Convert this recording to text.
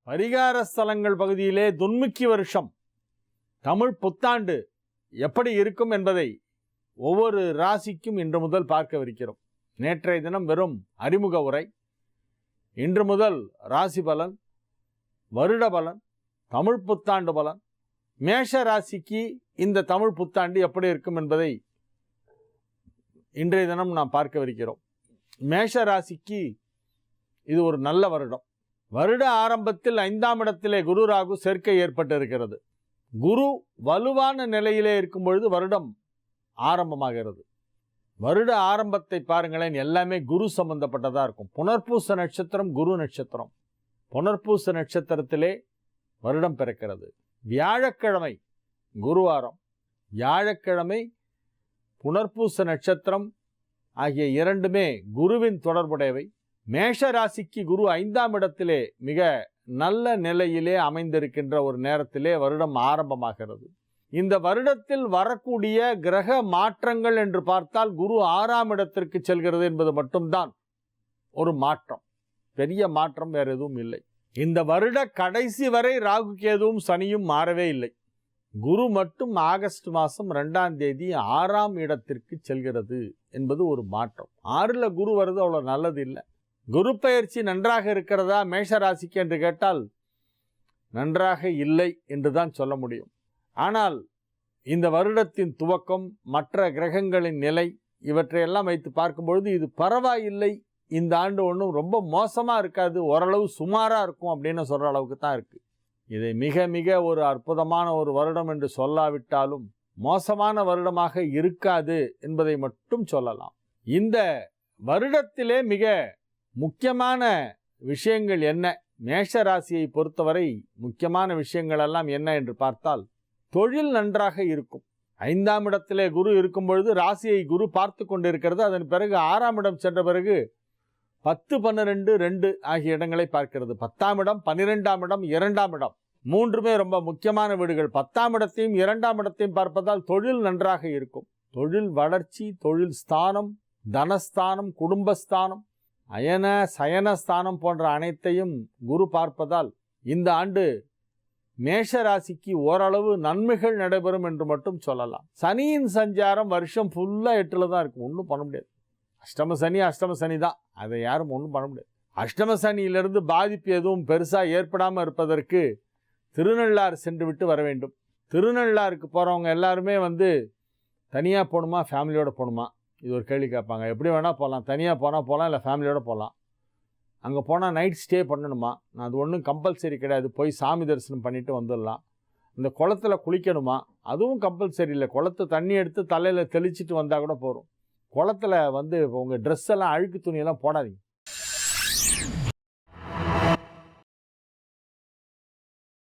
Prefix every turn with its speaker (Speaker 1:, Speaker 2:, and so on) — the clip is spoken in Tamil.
Speaker 1: பரிகார ஸ்தலங்கள் பகுதியிலே துன்முக்கி வருஷம் தமிழ் புத்தாண்டு எப்படி இருக்கும் என்பதை ஒவ்வொரு ராசிக்கும் இன்று முதல் பார்க்கவிருக்கிறோம். நேற்றைய தினம் வெறும் அறிமுக உரை. இன்று முதல் ராசி பலன், வருட பலன், தமிழ் புத்தாண்டு பலன், மேஷ ராசிக்கு இந்த தமிழ் புத்தாண்டு எப்படி இருக்கும் என்பதை இன்றைய தினம் நாம் பார்க்கவிருக்கிறோம். மேஷ ராசிக்கு இது ஒரு நல்ல வருடம். வருட ஆரம்பத்தில் 5ஆம் இடத்திலே குரு ராகு சேர்க்கை ஏற்பட்டிருக்கிறது. குரு வலுவான நிலையிலே இருக்கும் பொழுது வருடம் ஆரம்பமாகிறது. வருட ஆரம்பத்தை பாருங்களேன், எல்லாமே குரு சம்பந்தப்பட்டதாக இருக்கும். புனர்பூச நட்சத்திரம் குரு நட்சத்திரம். புனர்பூச நட்சத்திரத்திலே வருடம் பிறக்கிறது. வியாழக்கிழமை குருவாரம், வியாழக்கிழமை புனர்பூச நட்சத்திரம் ஆகிய இரண்டுமே குருவின் தொடர்புடையவை. மேஷ ராசிக்கு குரு 5ஆம் இடத்திலே மிக நல்ல நிலையிலே அமைந்திருக்கின்ற ஒரு நேரத்திலே வருடம் ஆரம்பமாகிறது. இந்த வருடத்தில் வரக்கூடிய கிரக மாற்றங்கள் என்று பார்த்தால் குரு 6ஆம் இடத்திற்கு செல்கிறது என்பது மட்டும்தான் ஒரு மாற்றம். பெரிய மாற்றம் வேறு எதுவும் இல்லை. இந்த வருட கடைசி வரை ராகு கேதுவும் சனியும் மாறவே இல்லை. குரு மட்டும் ஆகஸ்ட் மாதம் 2ஆம் தேதி 6ஆம் இடத்திற்கு செல்கிறது என்பது ஒரு மாற்றம். 6ல் குரு வருது அவ்வளோ நல்லது இல்லை. குரு பெயர்ச்சி நன்றாக இருக்கிறதா மேஷராசிக்கு என்று கேட்டால் நன்றாக இல்லை என்று தான் சொல்ல முடியும். ஆனால் இந்த வருடத்தின் துவக்கம், மற்ற கிரகங்களின் நிலை, இவற்றையெல்லாம் வைத்து பார்க்கும்பொழுது இது பரவாயில்லை, இந்த ஆண்டு ஒன்றும் ரொம்ப மோசமாக இருக்காது, ஓரளவு சுமாராக இருக்கும் அப்படின்னு சொல்கிற அளவுக்கு தான் இருக்குது. இதை மிக மிக ஒரு அற்புதமான ஒரு வருடம் என்று சொல்லாவிட்டாலும் மோசமான வருடமாக இருக்காது என்பதை மட்டும் சொல்லலாம். இந்த வருடத்திலே மிக முக்கியமான விஷயங்கள் என்ன, மேஷ ராசியை பொறுத்தவரை முக்கியமான விஷயங்கள் எல்லாம் என்ன என்று பார்த்தால், தொழில் நன்றாக இருக்கும். 5ஆம் இடத்திலே குரு இருக்கும் பொழுது ராசியை குரு பார்த்து கொண்டிருக்கிறது. அதன் பிறகு 6ஆம் இடம் சென்ற பிறகு 10, 12, 2 ஆகிய இடங்களை பார்க்கிறது. 10ஆம் இடம், 12ஆம் இடம், 2ஆம் இடம் மூன்றுமே ரொம்ப முக்கியமான வீடுகள். 10ஆம் இடத்தையும் 2ஆம் இடத்தையும் பார்ப்பதால் தொழில் நன்றாக இருக்கும். தொழில் வளர்ச்சி, தொழில் ஸ்தானம், தனஸ்தானம், குடும்பஸ்தானம், அயன சயனஸ்தானம் போன்ற அனைத்தையும் குரு பார்ப்பதால் இந்த ஆண்டு மேஷ ராசிக்கு ஓரளவு நன்மைகள் நடைபெறும் என்று மட்டும் சொல்லலாம். சனியின் சஞ்சாரம் வருஷம் ஃபுல்லாக 8ல் தான் இருக்கும். ஒன்றும் பண்ண முடியாது. அஷ்டம சனி தான், அதை யாரும் ஒன்றும் பண்ண முடியாது. அஷ்டம சனியிலிருந்து பாதிப்பு எதுவும் பெருசாக ஏற்படாமல் இருப்பதற்கு திருநள்ளாறு சென்று விட்டு வர வேண்டும். திருநள்ளாருக்கு போகிறவங்க எல்லாருமே தனியாக போகணுமா ஃபேமிலியோடு போகணுமா, இது ஒரு கேள்வி கேட்பாங்க. எப்படி வேணால் போகலாம், தனியாக போகலாம், இல்லை ஃபேமிலியோடு போகலாம். அங்கே போனால் நைட் ஸ்டே பண்ணணுமா? நான் அது ஒன்றும் கம்பல்சரி கிடையாது. போய் சாமி தரிசனம் பண்ணிவிட்டு வந்துடலாம். இந்த குளத்தில் குளிக்கணுமா? அதுவும் கம்பல்சரி இல்லை. குளத்து தண்ணி எடுத்து தலையில் தெளிச்சிட்டு வந்தால் கூட போகிறோம். குளத்தில் உங்கள் ட்ரெஸ் எல்லாம், அழுக்கு துணியெல்லாம் போடாதீங்க.